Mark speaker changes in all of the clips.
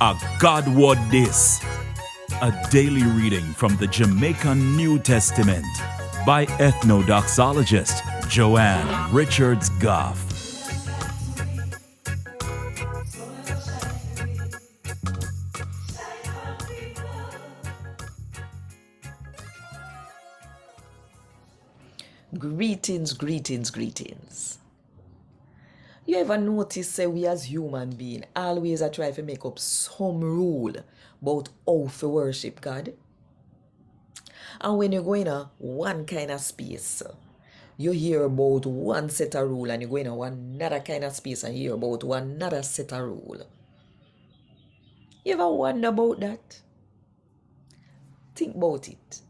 Speaker 1: A God Word This, a daily reading from the Jamaican New Testament by Ethnodoxologist Joanne Richards Goffe.
Speaker 2: Greetings. You ever notice say we as human beings always try to make up some rule about how to worship God? And when you go in a one kind of space, you hear about one set of rule, and you go in another kind of space and hear about another set of rule. You ever wonder about that? Think about it.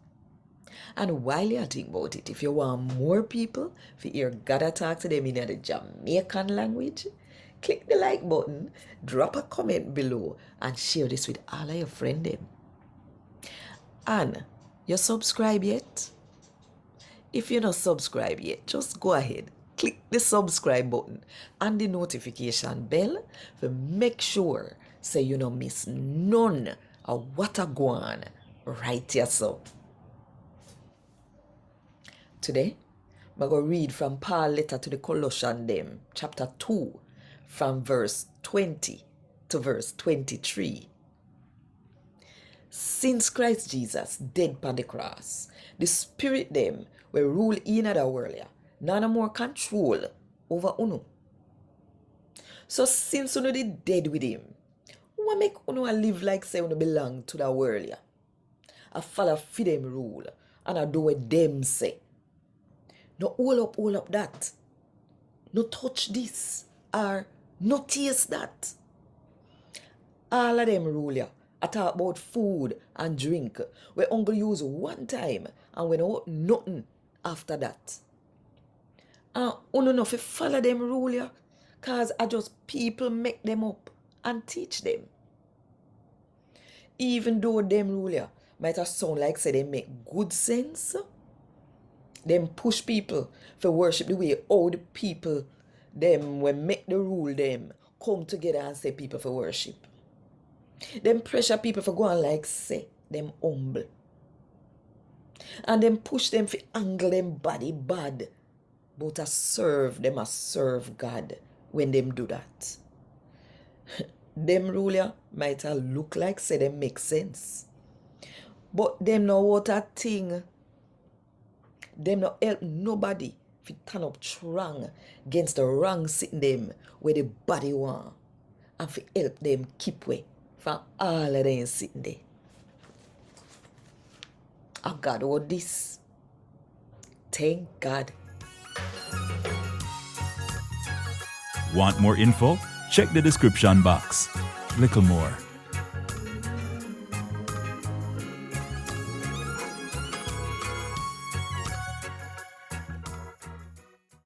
Speaker 2: And while you think about it, if you want more people to hear God talk to them in the Jamaican language, click the like button, drop a comment below, and share this with all of your friends. And you subscribe yet? If you're not subscribed yet, just go ahead, click the subscribe button and the notification bell to make sure so you don't miss none of what are going on right here. So today, I'm going to read from Paul's letter to the Colossians, DEM, chapter 2, from verse 20 to verse 23. Since Christ Jesus dead upon the cross, the spirit them will rule in the world, none more control over uno. So since uno did dead with him, what make uno live like say uno belong to the world? I follow for them rule, and I do what them say. No all up that. No touch this or no taste that. All of them rule ya. I talk about food and drink. We only use one time and we know nothing after that. And you know if you follow them rule ya, cause I just people make them up and teach them. Even though them rule ya might have sound like say they make good sense, them push people for worship the way all the people them when make the rule them come together and say people for worship. Them pressure people for going like say them humble. And them push them for angle them body bad. But a serve God when them do that. Them ruler might have look like say them make sense. But them know what a thing. Them not help nobody if turn up strong against the wrong sitting them where the body want. And for help them keep way from all of them sitting there. Oh God, what this? Thank God.
Speaker 1: Want more info? Check the description box. Little more.